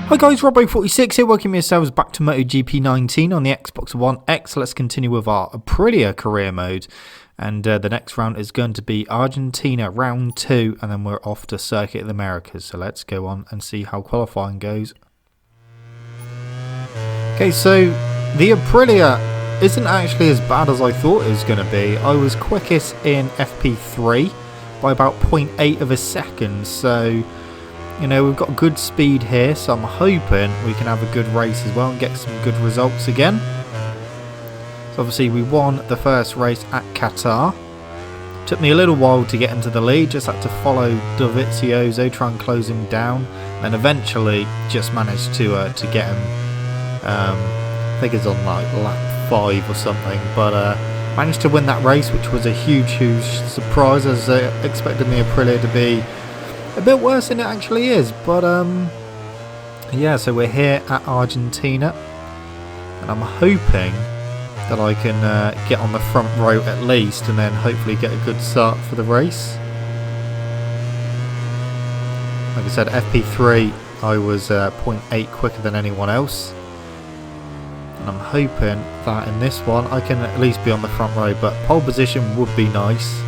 Hi guys, Robbo46 here, welcome yourselves back to MotoGP 19 on the Xbox One X. Let's continue with our Aprilia career mode, and the next round is going to be Argentina Round 2, and then we're off to Circuit of the Americas, so let's go on and see how qualifying goes. Okay, so the Aprilia isn't actually as bad as I thought it was going to be. I was quickest in FP3 by about 0.8 of a second, so you know, we've got good speed here, so I'm hoping we can have a good race as well and get some good results again. So obviously we won the first race at Qatar. Took me a little while to get into the lead, just had to follow DEgITx, try and close him down, and eventually just managed to get him, I think it's on like lap 5 or something, but managed to win that race, which was a huge surprise, as expected the Aprilia to be a bit worse than it actually is. But yeah, so we're here at Argentina, and I'm hoping that I can get on the front row at least, and then hopefully get a good start for the race. Like I said, FP3 I was 0.8 quicker than anyone else, and I'm hoping that in this one I can at least be on the front row, but pole position would be nice.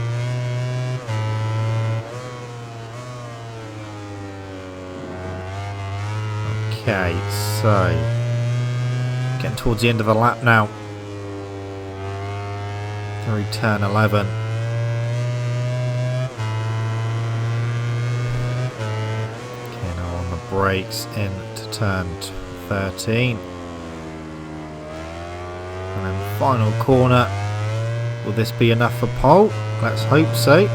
Okay, so getting towards the end of the lap now. Through turn 11. Okay, now on the brakes into turn 13. And then final corner. Will this be enough for pole? Let's hope so.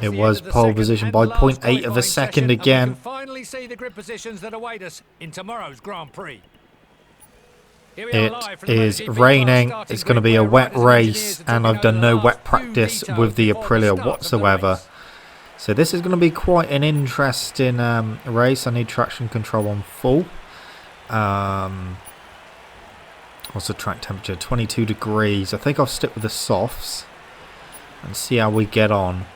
It was pole position by 0.8 of a second again. Finally see the grid positions that await us in tomorrow's Grand Prix. It is raining. It's going to be a wet race, and I've done no wet practice with the Aprilia whatsoever. So this is going to be quite an interesting race. I need traction control on full. What's the track temperature? 22 degrees. I think I'll stick with the softs and see how we get on.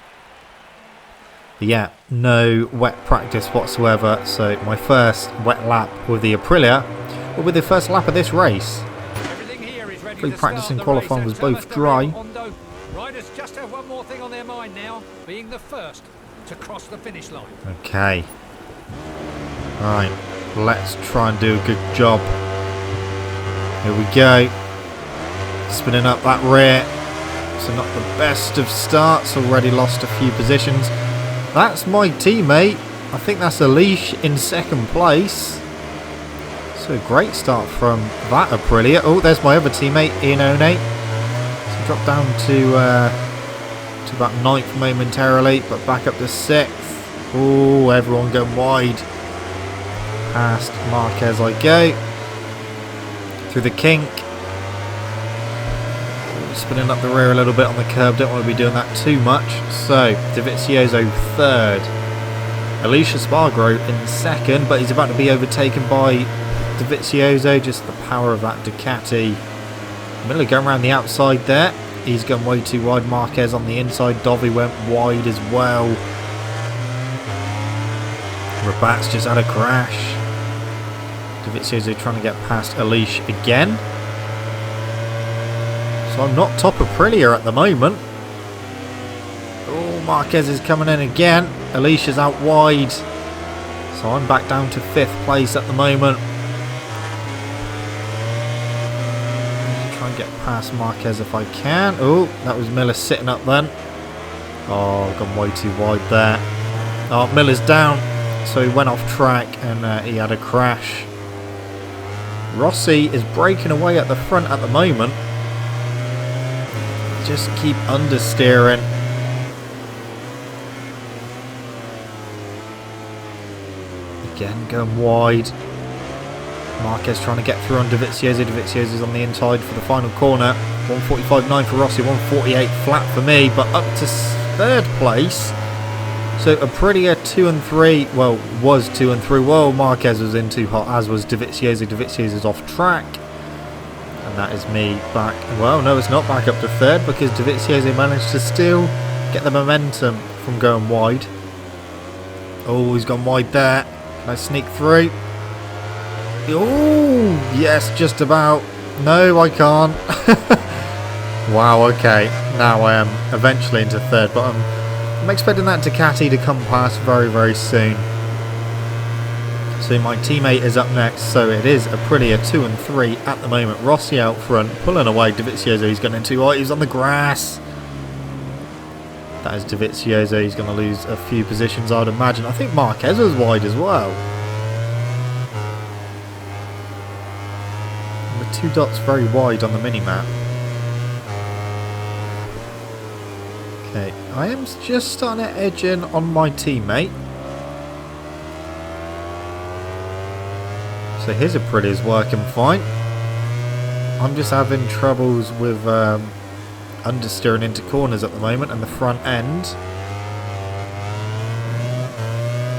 But yeah, no wet practice whatsoever, so my first wet lap with the Aprilia will be the first lap of this race. Free practice and qualifying was both dry. Hondo. Riders just have one more thing on their mind now, being the first to cross the finish line. Okay. Right, let's try and do a good job. Here we go. Spinning up that rear. So not the best of starts, already lost a few positions. That's my teammate. I think that's Alish in second place. So great start from that Aprilia. Oh, there's my other teammate, Ian One. So drop down to about 9th momentarily, but back up to 6th. Oh, everyone going wide. Past Marquez I go. Through the kink. Spinning up the rear a little bit on the curb, don't want to be doing that too much. So, DEgITx 3rd. Alicia Spargro in 2nd, but he's about to be overtaken by DEgITx, just the power of that Ducati. Miller going around the outside there. He's gone way too wide. Marquez on the inside. Dovi went wide as well. Rabat's just had a crash. DEgITx trying to get past Alish again. So I'm not top Aprilia at the moment. Oh, Marquez is coming in again. Alicia's out wide. So I'm back down to 5th place at the moment. Try and get past Marquez if I can. Oh, that was Miller sitting up then. Oh, I've gone way too wide there. Oh, Miller's down. So he went off track and he had a crash. Rossi is breaking away at the front at the moment. Just keep understeering. Again, going wide. Marquez trying to get through on DEgITx. DEgITx is on the inside for the final corner. 145.9 for Rossi, 148 flat for me, but up to 3rd place. So Aprilia 2 and 3, well, was 2 and 3. Well, Marquez was in too hot, as was DEgITx. DEgITx is off track. And that is me back. Well, no, it's not back up to 3rd, because DEgITx managed to still get the momentum from going wide. Oh, he's gone wide there. Can I sneak through? Oh, yes, just about. No, I can't. Wow, okay. Now I am eventually into third, but I'm expecting that Ducati to come past very, very soon. So my teammate is up next, so it is Aprilia 2 and 3 at the moment. Rossi out front, pulling away. Dovizioso, he's going into he's on the grass. That is Dovizioso, he's going to lose a few positions, I'd imagine. I think Marquez was wide as well. And the 2 dots very wide on the mini-map. Okay, I am just starting to edge in on my teammate. So his Aprilia is working fine. I'm just having troubles with understeering into corners at the moment and the front end.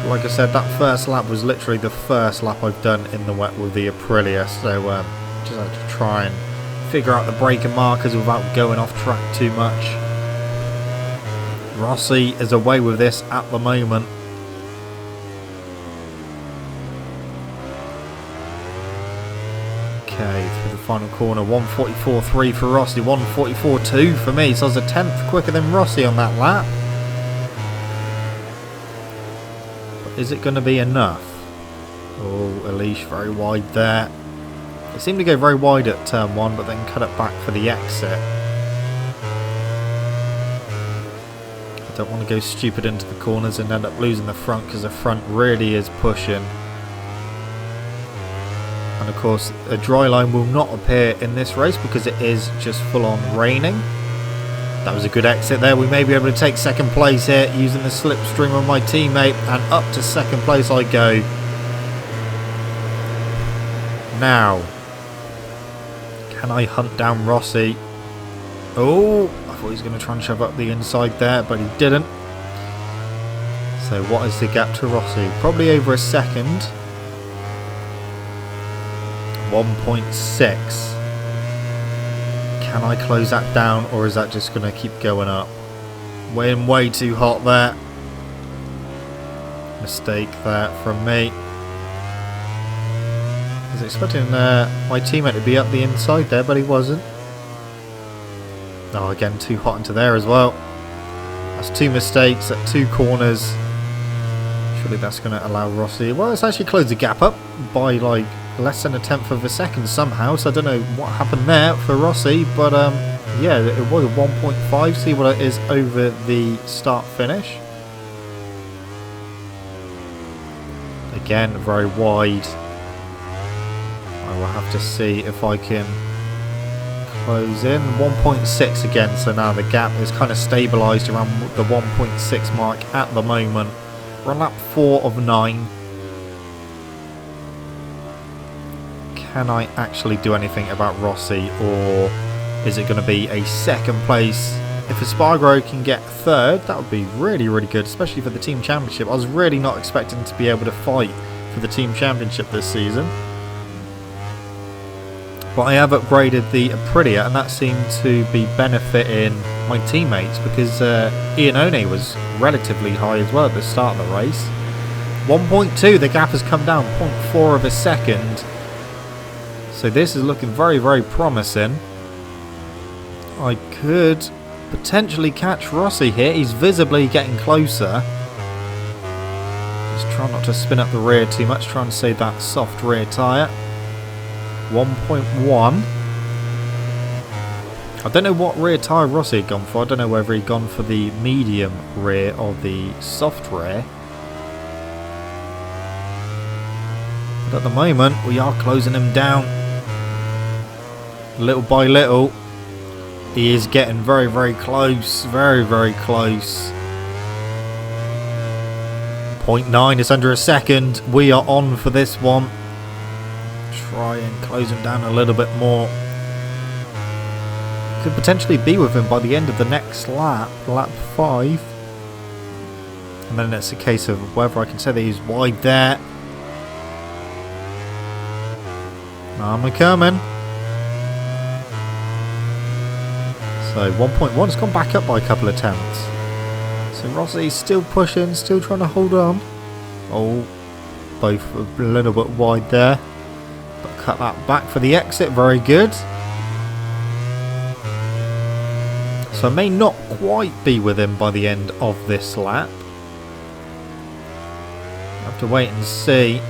Like I said, that first lap was literally the first lap I've done in the wet with the Aprilia. So just have to try and figure out the braking markers without going off track too much. Rossi is away with this at the moment. Okay, through the final corner, 1:44.3 for Rossi, 1:44.2 for me, so I was a tenth quicker than Rossi on that lap. But is it going to be enough? Oh, Elish very wide there. It seemed to go very wide at turn 1, but then cut it back for the exit. I don't want to go stupid into the corners and end up losing the front, because the front really is pushing. And of course, a dry line will not appear in this race because it is just full on raining. That was a good exit there. We may be able to take second place here using the slipstream of my teammate, and up to second place I go. Now, can I hunt down Rossi? Oh, I thought he was going to try and shove up the inside there, but he didn't. So what is the gap to Rossi? Probably over a second. 1.6. Can I close that down, or is that just going to keep going up? Way too hot there. Mistake there from me. I was expecting my teammate to be up the inside there, but he wasn't. Oh, again, too hot into there as well. That's 2 mistakes at 2 corners. Surely that's going to allow Rossi... Well, it's actually closed the gap up by like less than a tenth of a second somehow, so I don't know what happened there for Rossi, but yeah, it was a 1.5. See what it is over the start finish. Again, very wide. I will have to see if I can close in. 1.6 again, so now the gap is kind of stabilised around the 1.6 mark at the moment. We're on lap 4 of 9. Can I actually do anything about Rossi, or is it going to be a second place? If Espargaro can get third, that would be really, really good, especially for the team championship. I was really not expecting to be able to fight for the team championship this season. But I have upgraded the Aprilia, and that seemed to be benefiting my teammates, because Iannone was relatively high as well at the start of the race. 1.2, the gap has come down 0.4 of a second. So this is looking very, very promising. I could potentially catch Rossi here. He's visibly getting closer. Just try not to spin up the rear too much. Try and save that soft rear tyre. 1.1. I don't know what rear tyre Rossi had gone for. I don't know whether he'd gone for the medium rear or the soft rear. But at the moment, we are closing him down. Little by little, he is getting very, very close. Very, very close. 0.9, it's under a second. We are on for this one. Try and close him down a little bit more. Could potentially be with him by the end of the next lap, lap 5. And then it's a case of whether I can say that he's wide there. I'm coming. So 1.1 has gone back up by a couple of tenths. So Rossi's still pushing, still trying to hold on. Oh, both a little bit wide there. But cut that back for the exit. Very good. So I may not quite be with him by the end of this lap. Have to wait and see.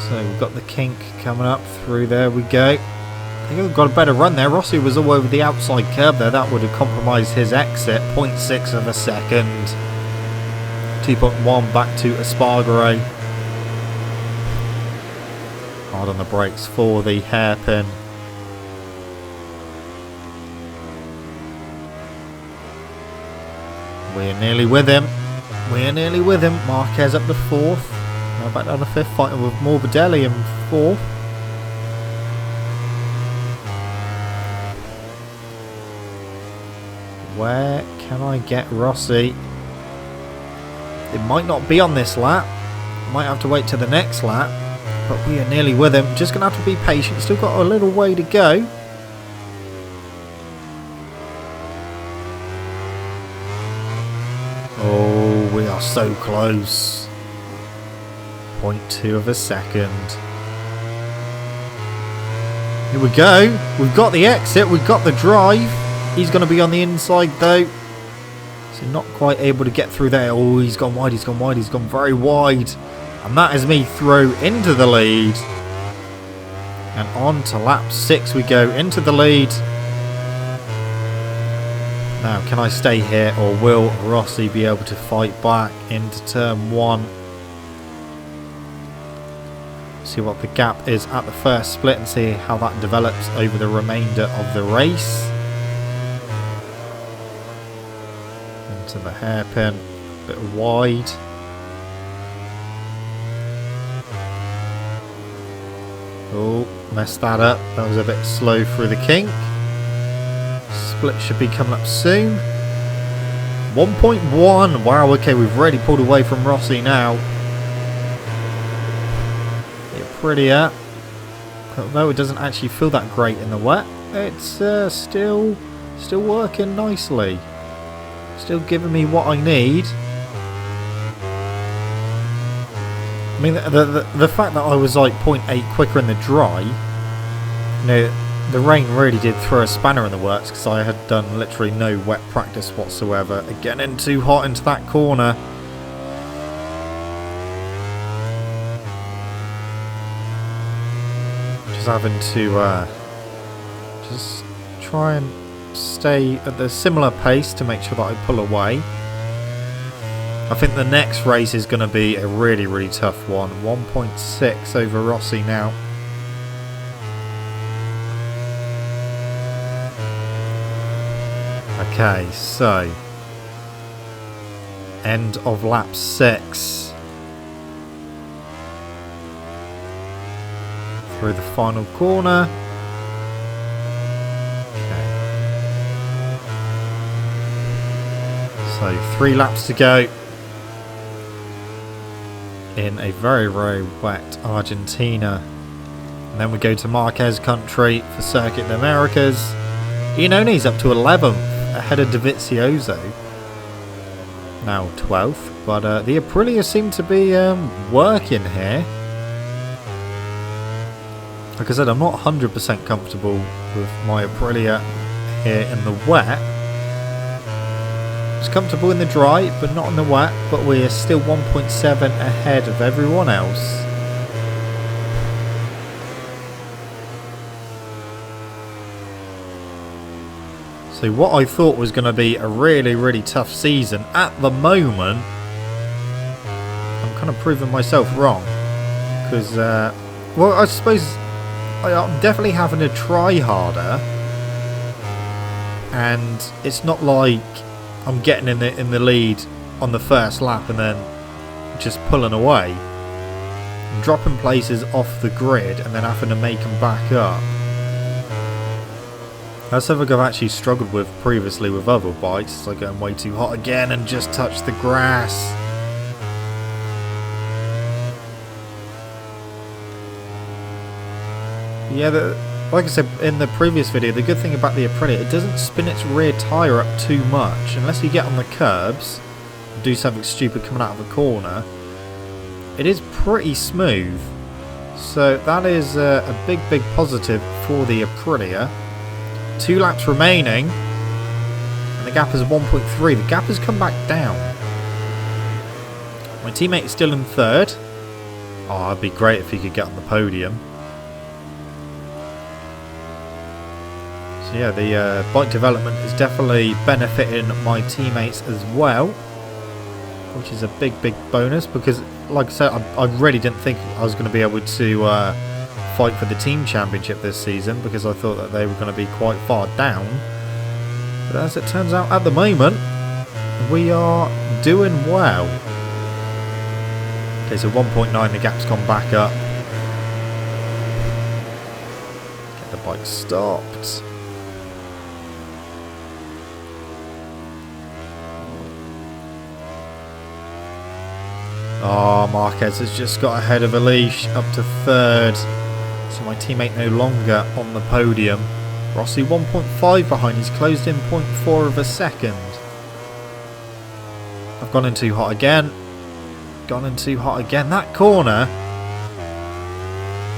So we've got the kink coming up through. There we go. I think we've got a better run there. Rossi was all over the outside curb there. That would have compromised his exit. 0.6 of a second. 2.1 back to Espargaro. Hard on the brakes for the hairpin. We're nearly with him. We're nearly with him. Marquez up to 4th. Now back down to 5th, fighting with Morbidelli in 4th. Where can I get Rossi? It might not be on this lap. Might have to wait to the next lap. But we are nearly with him. Just going to have to be patient. Still got a little way to go. Oh, we are so close. 0.2 of a second. Here we go. We've got the exit. We've got the drive. He's going to be on the inside though. So not quite able to get through there. Oh, he's gone wide. He's gone wide. He's gone very wide. And that is me through into the lead. And on to lap 6 we go. Into the lead. Now, can I stay here or will Rossi be able to fight back into turn 1? See what the gap is at the first split and see how that develops over the remainder of the race. Into the hairpin, a bit wide. Oh, messed that up. That was a bit slow through the kink. Split should be coming up soon. 1.1. Wow, okay, we've already pulled away from Rossi now. Aprilia, although it doesn't actually feel that great in the wet, it's still working nicely. Still giving me what I need. I mean, the fact that I was like 0.8 quicker in the dry, you know, the rain really did throw a spanner in the works because I had done literally no wet practice whatsoever. Getting in too hot into that corner. Just having to just try and stay at the similar pace to make sure that I pull away. I think the next race is going to be a really, really tough one. 1.6 over Rossi now. Okay, so end of lap 6. Through the final corner. Okay. So 3 laps to go. In a very, very wet Argentina. And then we go to Marquez country for Circuit of the Americas. Ione's up to 11th, ahead of Dovizioso. Now 12th, but the Aprilia seem to be working here. Like I said, I'm not 100% comfortable with my Aprilia here in the wet. It's comfortable in the dry, but not in the wet. But we're still 1.7 ahead of everyone else. So what I thought was going to be a really, really tough season, at the moment, I'm kind of proving myself wrong. Because, well, I suppose I'm definitely having to try harder. And it's not like I'm getting in the lead on the first lap and then just pulling away. I'm dropping places off the grid and then having to make them back up. That's something I've actually struggled with previously with other bikes. It's like going way too hot again and just touch the grass. Yeah, like I said in the previous video, the good thing about the Aprilia, it doesn't spin its rear tyre up too much. Unless you get on the curbs, do something stupid coming out of a corner, it is pretty smooth. So that is a big positive for the Aprilia. 2 laps remaining. And the gap is 1.3. The gap has come back down. My teammate is still in 3rd. Oh, it'd be great if he could get on the podium. So yeah, the bike development is definitely benefiting my teammates as well, which is a big bonus because, like I said, I really didn't think I was going to be able to fight for the team championship this season because I thought that they were going to be quite far down. But as it turns out, at the moment, we are doing well. Okay, so 1.9, the gap's gone back up. Get the bike stopped. Oh, Marquez has just got ahead of a leash up to 3rd. So my teammate no longer on the podium. Rossi 1.5 behind. He's closed in 0.4 of a second. I've gone in too hot again. Gone in too hot again. That corner,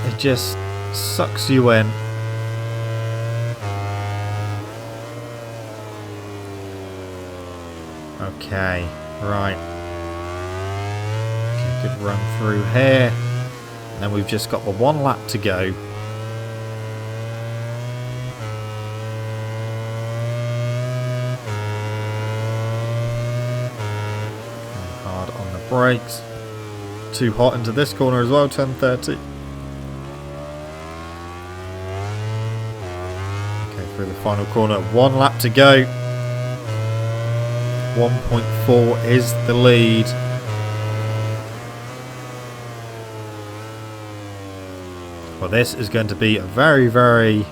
it just sucks you in. Okay, right. Good run through here. And then we've just got the 1 lap to go. Hard on the brakes. Too hot into this corner as well, 10:30. Okay, through the final corner. 1 lap to go. 1.4 is the lead. Well, this is going to be a very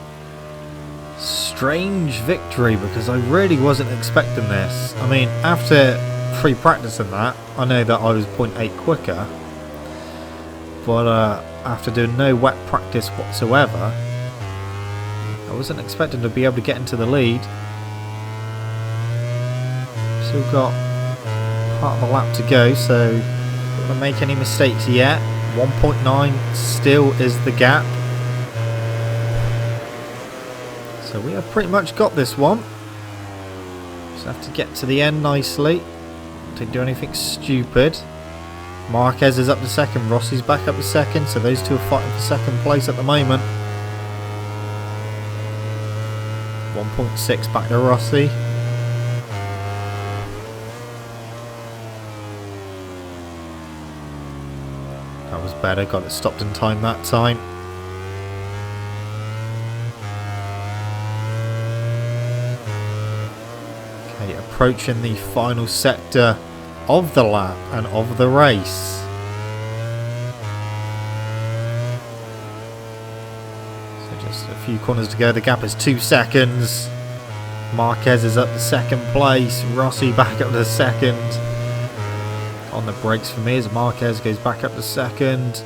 strange victory because I really wasn't expecting this. I mean, after free practice and that, I know that I was 0.8 quicker. But after doing no wet practice whatsoever, I wasn't expecting to be able to get into the lead. Still got part of the lap to go, so not going to make any mistakes yet. 1.9 still is the gap. So we have pretty much got this one. Just have to get to the end nicely. Don't do anything stupid. Marquez is up to 2nd. Rossi's back up to 2nd. So those two are fighting for 2nd place at the moment. 1.6 back to Rossi. That was better, got it stopped in time that time. Okay, approaching the final sector of the lap and of the race. So just a few corners to go, the gap is 2 seconds. Marquez is up to 2nd place, Rossi back up to 2nd. On the brakes for me as Marquez goes back up to 2nd.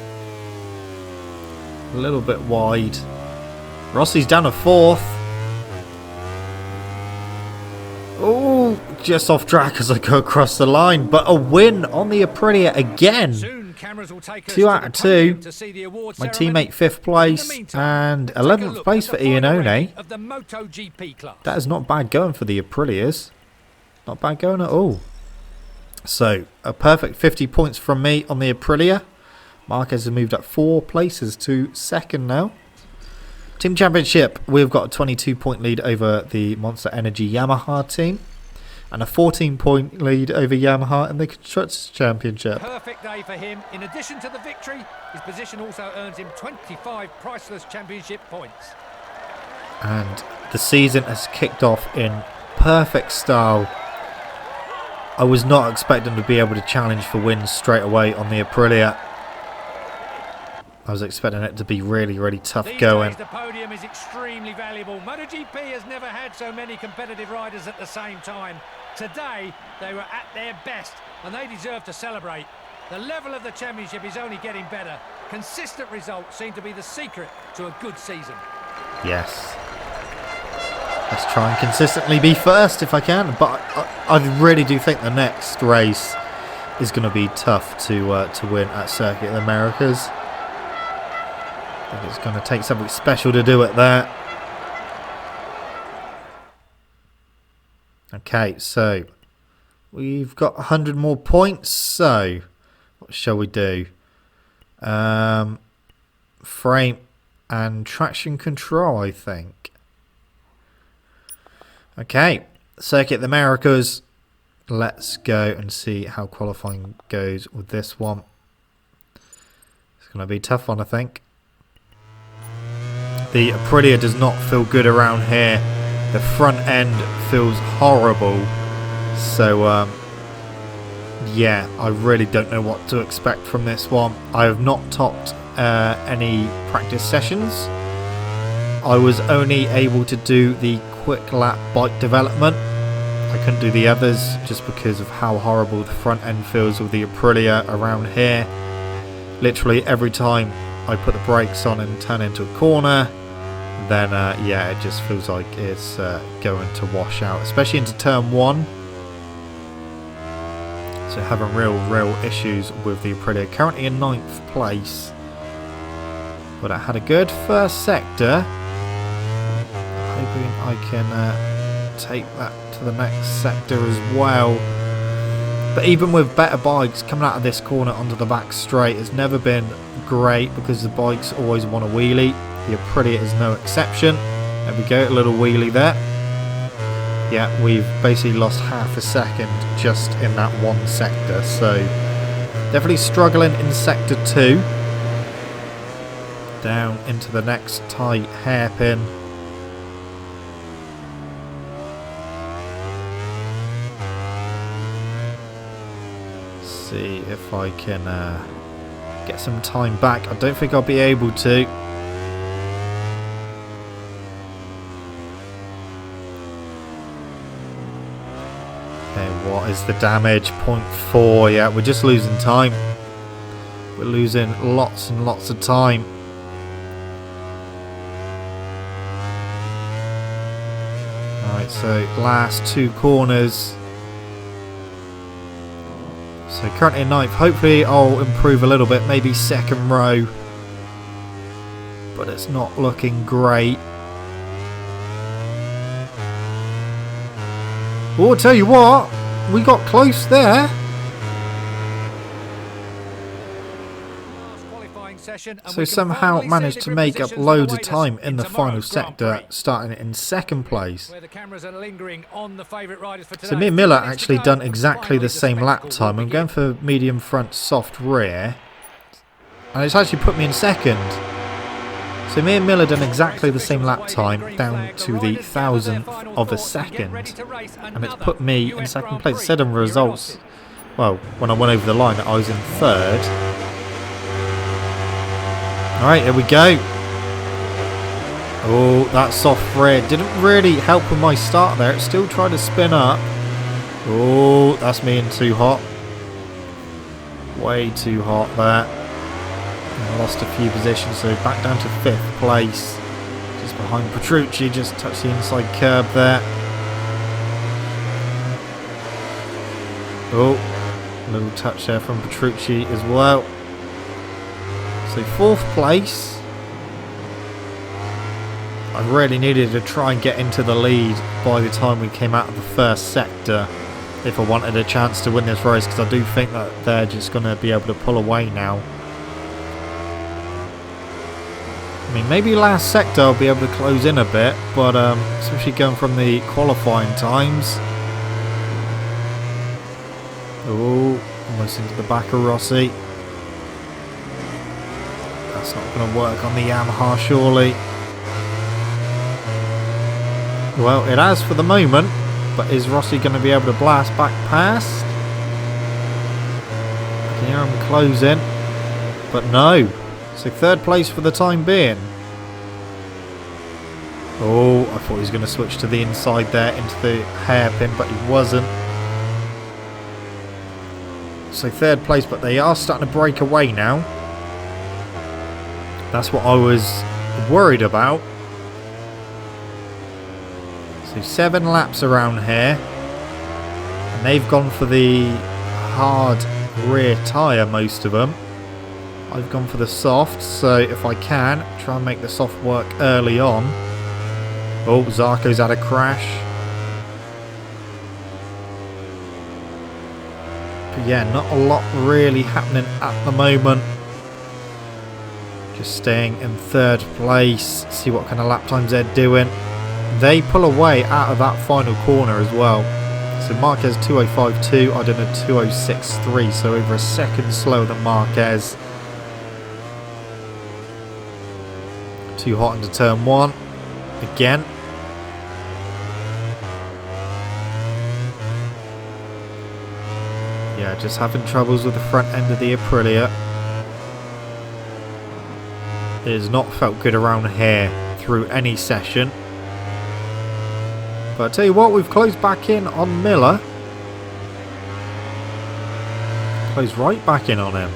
A little bit wide. Rossi's down to 4th. Oh, just off track as I go across the line. But a win on the Aprilia again. 2 out of 2. My teammate 5th place and 11th place for Iannone. That is not bad going for the Aprilias. Not bad going at all. So, a perfect 50 points from me on the Aprilia. Marquez has moved up 4 places to 2nd now. Team Championship, we've got a 22-point lead over the Monster Energy Yamaha team. And a 14-point lead over Yamaha in the Constructors Championship. Perfect day for him. In addition to the victory, his position also earns him 25 priceless championship points. And the season has kicked off in perfect style. I was not expecting to be able to challenge for wins straight away on the Aprilia. I was expecting it to be really tough going. These days, the podium is extremely valuable. MotoGP has never had so many competitive riders at the same time. Today, they were at their best, and they deserve to celebrate. The level of the championship is only getting better. Consistent results seem to be the secret to a good season. Yes. Let's try and consistently be first if I can, but I really do think the next race is going to be tough to win at Circuit of the Americas. I think it's going to take something special to do it there. Okay, so we've got 100 more points. So what shall we do? Frame and traction control, I think. Okay, Circuit of the Americas. Let's go and see how qualifying goes with this one. It's going to be a tough one, I think. The Aprilia does not feel good around here. The front end feels horrible. So, yeah, I really don't know what to expect from this one. I have not topped any practice sessions. I was only able to do the quick lap bike development. I couldn't do the others just because of how horrible the front end feels with the Aprilia around here. Literally every time I put the brakes on and turn into a corner, then yeah, it just feels like it's going to wash out, especially into turn 1. So having real issues with the Aprilia. Currently in 9th place, but I had a good first sector. Hoping I can take that to the next sector as well. But even with better bikes coming out of this corner onto the back straight, it's never been great because the bikes always want a wheelie. The Aprilia is no exception. There we go, a little wheelie there. Yeah, we've basically lost half a second just in that one sector. So definitely struggling in sector 2. Down into the next tight hairpin. See if I can get some time back. I don't think I'll be able to. Okay, what is the damage? 0.4. Yeah, we're just losing time. We're losing lots and lots of time. Alright, so last 2 corners. So currently in 9th, hopefully I'll improve a little bit, maybe second row, but it's not looking great. Oh, I'll tell you what, we got close there. So somehow managed to make up loads of time in the final sector, starting in 2nd place. So me and Miller actually done exactly the same lap time. I'm going for medium front, soft rear, and it's actually put me in 2nd. So me and Miller done exactly the same lap time, down to the 1,000th of a second, and it's put me in 2nd place. It said on results, well, when I went over the line, that I was in 3rd. Alright, here we go. Oh, that soft rear didn't really help with my start there. It still tried to spin up. Oh, that's me in too hot. Way too hot there. I lost a few positions, so back down to 5th place. Just behind Petrucci, just touched the inside curb there. Oh, a little touch there from Petrucci as well. So 4th place. I really needed to try and get into the lead by the time we came out of the 1st sector if I wanted a chance to win this race, because I do think that they're just going to be able to pull away now. I mean, maybe last sector I'll be able to close in a bit, but especially going from the qualifying times. Oh, almost into the back of Rossi. That's not going to work on the Yamaha, surely. Well, it has for the moment, but is Rossi going to be able to blast back past? I can hear him closing, but no. So 3rd place for the time being. Oh, I thought he was going to switch to the inside there into the hairpin, but he wasn't. So 3rd place, but they are starting to break away now. That's what I was worried about. So 7 laps around here. And they've gone for the hard rear tyre, most of them. I've gone for the soft, so if I can, try and make the soft work early on. Oh, Zarco's had a crash. But yeah, not a lot really happening at the moment. Just staying in third place, see what kind of lap times they're doing. They pull away out of that final corner as well. So Marquez 2:05.2, I did a 2:06.3, so over a second slower than Marquez. Too hot into turn one. Again. Yeah, just having troubles with the front end of the Aprilia. It has not felt good around here through any session. But I tell you what, we've closed back in on Miller. Closed right back in on him.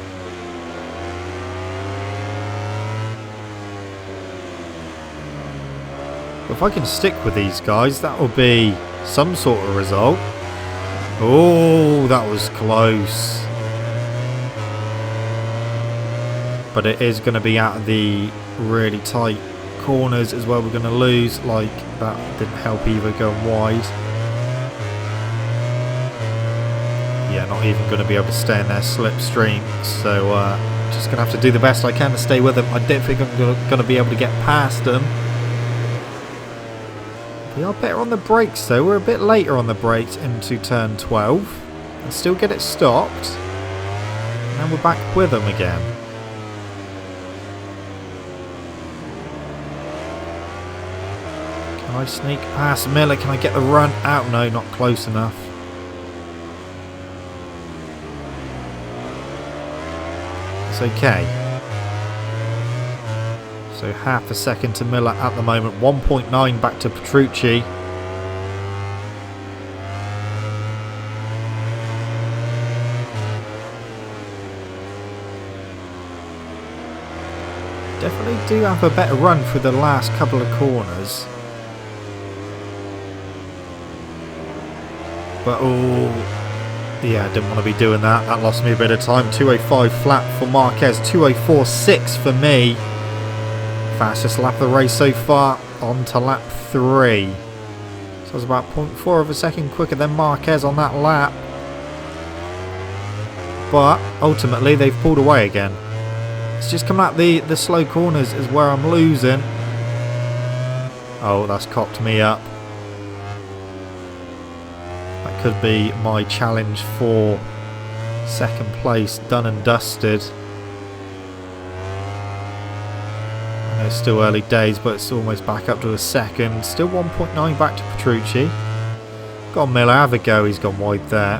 If I can stick with these guys, that will be some sort of result. Oh, that was close. But it is going to be out of the really tight corners as well. We're going to lose. Like, that didn't help either going wide. Yeah, not even going to be able to stay in their slipstream. So, just going to have to do the best I can to stay with them. I don't think I'm going to be able to get past them. We are better on the brakes though. We're a bit later on the brakes into turn 12. And still get it stopped. And then we're back with them again. Can I sneak past Miller? Can I get the run out? No, not close enough. It's okay. So half a second to Miller at the moment. 1.9 back to Petrucci. Definitely do have a better run for the last couple of corners. But oh, yeah, I didn't want to be doing that. That lost me a bit of time. 2:05 flat for Marquez. 2:04.6 for me. Fastest lap of the race so far, on to lap 3. So I was about 0.4 of a second quicker than Marquez on that lap. But ultimately they've pulled away again. It's just coming out the slow corners is where I'm losing. Oh, that's cocked me up. That could be my challenge for second place done and dusted. It's still early days, but it's almost back up to a second. Still 1.9 back to Petrucci. Got Miller, have a go. He's gone wide there.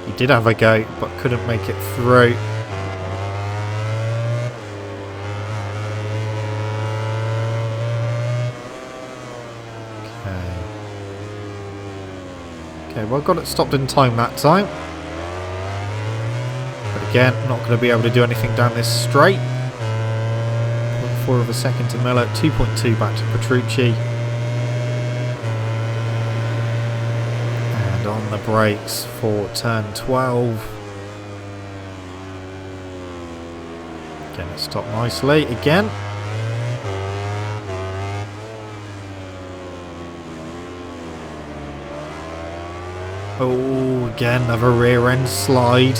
He did have a go, but couldn't make it through. Okay, well, I got it stopped in time that time. But again, not going to be able to do anything down this straight. 0.4 of a second to Miller, 2.2 back to Petrucci. And on the brakes for turn 12. Again, it stopped nicely again. Oh, again, another rear end slide.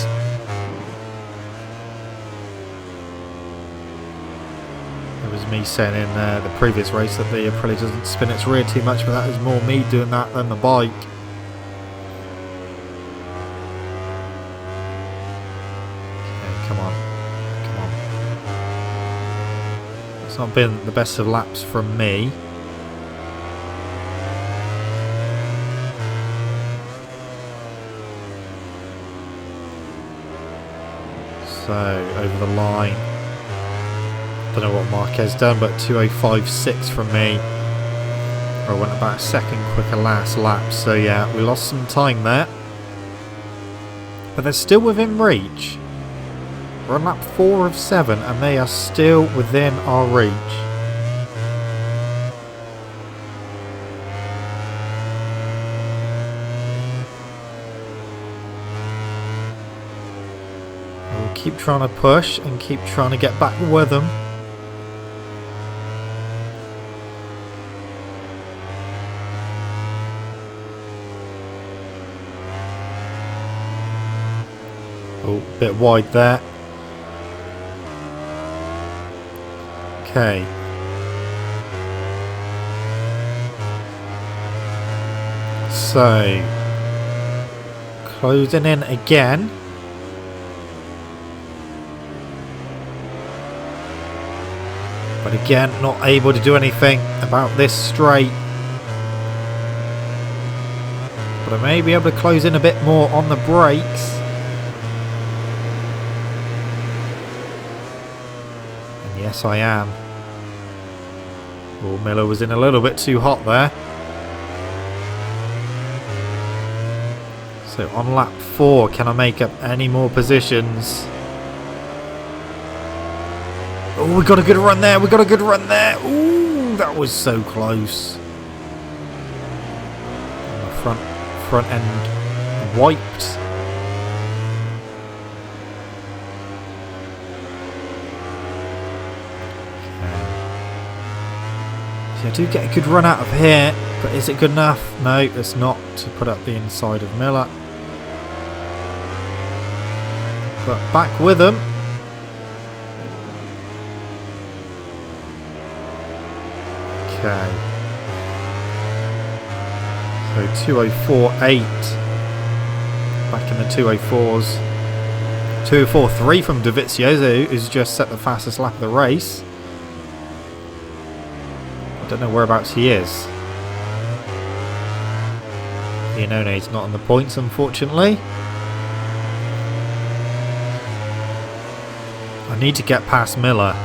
It was me saying in the previous race that the Aprila doesn't spin its rear too much, but that is more me doing that than the bike. Okay, come on. Come on. It's not been the best of laps from me. So, over the line. Don't know what Marquez done, but 2:05.6 from me. I went about a second quicker last lap, so yeah, we lost some time there. But they're still within reach. We're on lap 4 of 7, and they are still within our reach. keep trying to push and keep trying to get back with them. Oh, a bit wide there. Okay. So, closing in again. But again, not able to do anything about this straight. But I may be able to close in a bit more on the brakes. And yes, I am. Oh, Miller was in a little bit too hot there. So on lap 4, can I make up any more positions? Oh, we got a good run there. We got a good run there. Ooh, that was so close. And the front end wiped. Okay. So I do get a good run out of here, but is it good enough? No, it's not to put up the inside of Miller. But back with them. Okay. So 2:04.8. Back in the 2:04s. 2:04.3 from DEgITx, who's just set the fastest lap of the race. I don't know whereabouts he is. He's not on the points, unfortunately. I need to get past Miller.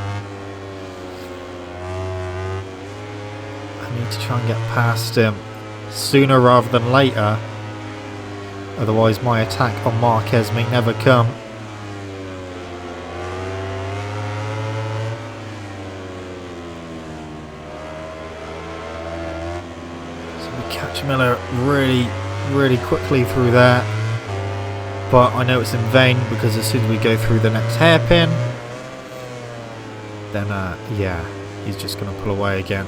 I need to try and get past him sooner rather than later. Otherwise my attack on Marquez may never come. So we catch Miller really quickly through there. But I know it's in vain because as soon as we go through the next hairpin, then yeah, he's just going to pull away again.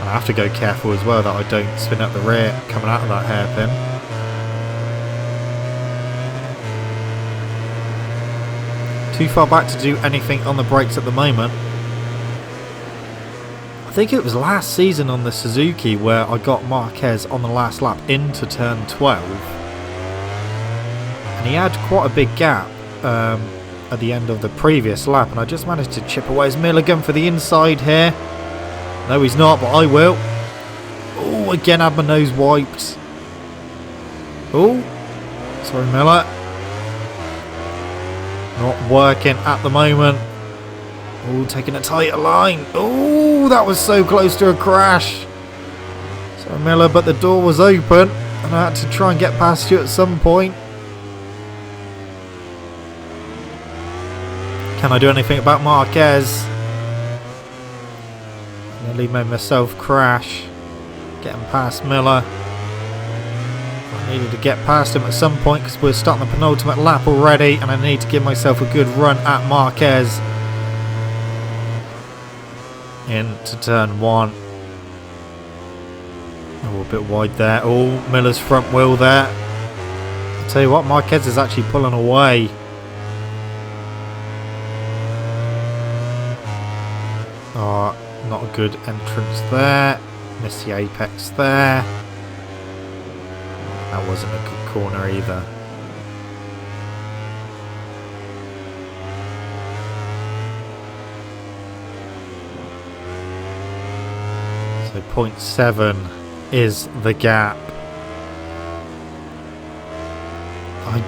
And I have to go careful as well that I don't spin up the rear coming out of that hairpin. Too far back to do anything on the brakes at the moment. I think it was last season on the Suzuki where I got Marquez on the last lap into turn 12. And he had quite a big gap at the end of the previous lap, and I just managed to chip away his Miller gun for the inside here. No, he's not, but I will. Oh, again, had my nose wiped. Oh, sorry, Miller. Not working at the moment. Oh, taking a tighter line. Oh, that was so close to a crash. Sorry, Miller, but the door was open, and I had to try and get past you at some point. Can I do anything about Marquez? Nearly made myself crash. Getting past Miller. I needed to get past him at some point because we're starting the penultimate lap already, and I need to give myself a good run at Marquez. Into turn 1. Oh, a bit wide there. Oh, Miller's front wheel there. I'll tell you what, Marquez is actually pulling away. Oh, not a good entrance there. Missed the apex there. That wasn't a good corner either. So 0.7 is the gap. I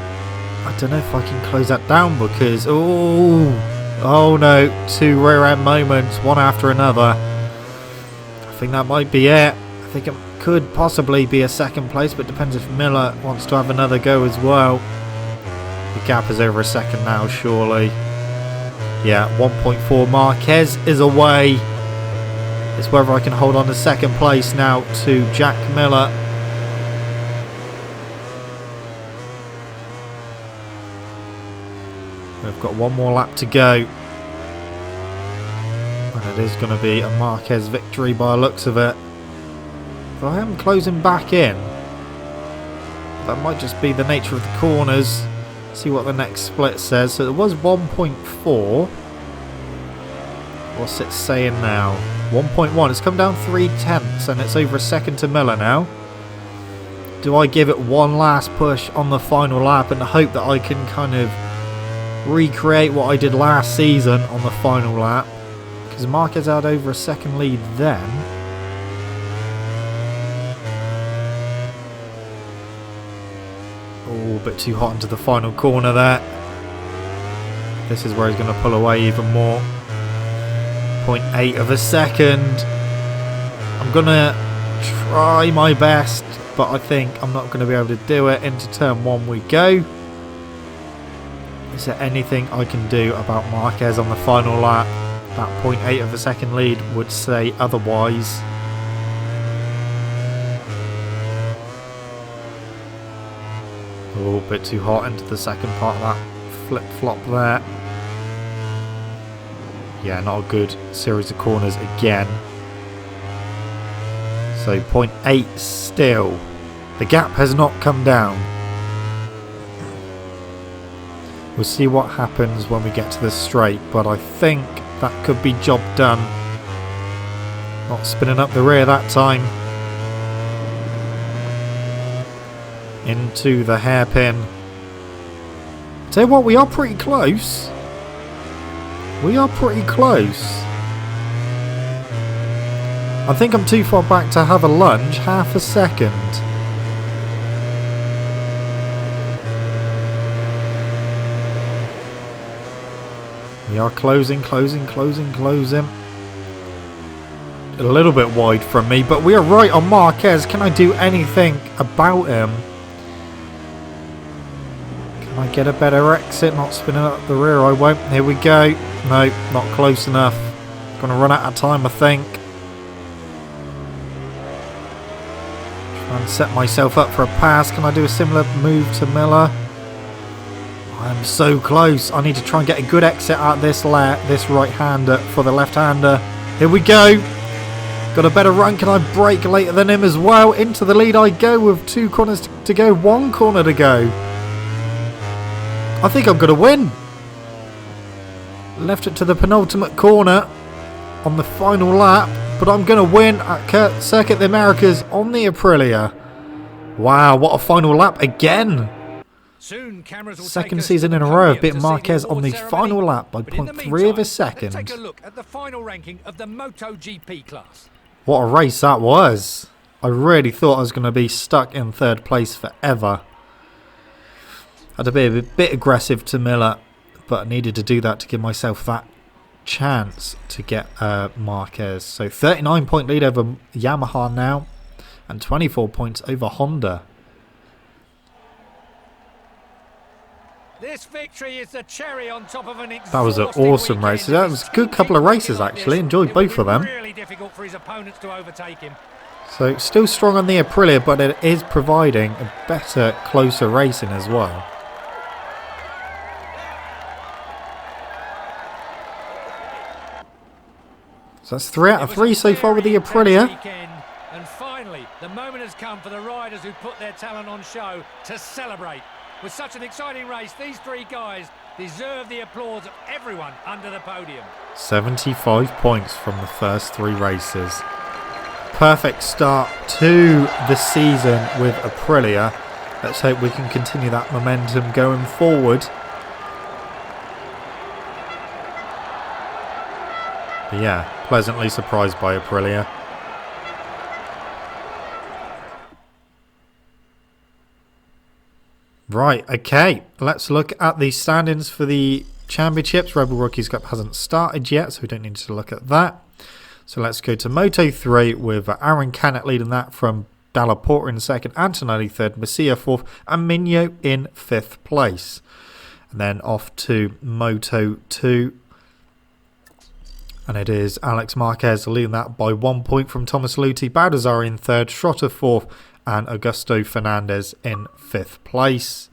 don't know if I can close that down because oh no, 2 rear end moments, one after another. I think that might be it. I think it could possibly be a second place, but depends if Miller wants to have another go as well. The gap is over a second now, surely. Yeah, 1.4. Marquez is away. It's whether I can hold on to second place now to Jack Miller. We've got one more lap to go. And it is going to be a Marquez victory by the looks of it. But I am closing back in. That might just be the nature of the corners. See what the next split says. So it was 1.4. What's it saying now? 1.1. It's come down 0.3 and it's over a second to Miller now. Do I give it one last push on the final lap and hope that I can kind of recreate what I did last season on the final lap? Because Marquez had over a second lead then. Oh, a bit too hot into the final corner there. This is where he's going to pull away even more. 0.8 of a second. I'm going to try my best, but I think I'm not going to be able to do it. Into turn 1 we go. Is there anything I can do about Marquez on the final lap? That 0.8 of a second lead would say otherwise. Oh, a bit too hot into the second part of that flip-flop there. Yeah, not a good series of corners again. So 0.8 still. The gap has not come down. We'll see what happens when we get to the straight, but I think that could be job done. Not spinning up the rear that time. Into the hairpin. Tell you what, we are pretty close. We are pretty close. I think I'm too far back to have a lunge. Half a second. We are closing. A little bit wide from me, but we are right on Marquez. Can I do anything about him? Can I get a better exit? Not spinning up the rear, I won't. Here we go. No, not close enough. Gonna run out of time, I think. Try and set myself up for a pass. Can I do a similar move to Miller? I'm so close. I need to try and get a good exit out this right-hander for the left-hander. Here we go. Got a better run. Can I brake later than him as well? Into the lead I go with 2 corners to go. 1 corner to go. I think I'm going to win. Left it to the penultimate corner on the final lap. But I'm going to win at Circuit of the Americas on the Aprilia. Wow, what a final lap again. Soon, second season in a row of beating Marquez on the final lap by 0.3 of a second. Let's take a look at the final ranking of the MotoGP class. What a race that was. I really thought I was going to be stuck in 3rd place forever. Had to be a bit aggressive to Miller, but I needed to do that to give myself that chance to get Marquez. So 39-point lead over Yamaha now, and 24 points over Honda. This victory is the cherry on top of an that was an awesome race. That was a good couple of races actually. Enjoyed both of them. Really difficult for his opponents to overtake him. So still strong on the Aprilia, but it is providing a better, closer racing as well. So that's 3 out of 3 so far with the Aprilia. And finally, the moment has come for the riders who put their talent on show to celebrate. With such an exciting race, these 3 guys deserve the applause of everyone under the podium. 75 points from the first 3 races. Perfect start to the season with Aprilia. Let's hope we can continue that momentum going forward. But yeah, pleasantly surprised by Aprilia. Right, okay, let's look at the standings for the championships. Red Bull Rookies Cup hasn't started yet, so we don't need to look at that. So let's go to Moto 3 with Aaron Canet leading that from Dalla Porta in 2nd, Antonelli 3rd, Messia 4th, and Minio in 5th place. And then off to Moto 2. And it is Alex Marquez leading that by 1 point from Thomas Luthi, Baldassarri in 3rd, Schrotter 4th, and Augusto Fernandez in 5th place.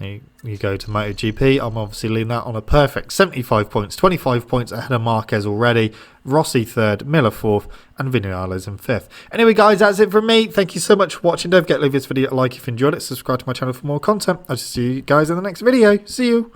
You go to MotoGP. I'm obviously leaving that on a perfect 75 points, 25 points ahead of Marquez already. Rossi 3rd, Miller 4th, and Vinales in 5th. Anyway, guys, that's it from me. Thank you so much for watching. Don't forget to leave this video a like if you enjoyed it. Subscribe to my channel for more content. I'll see you guys in the next video. See you.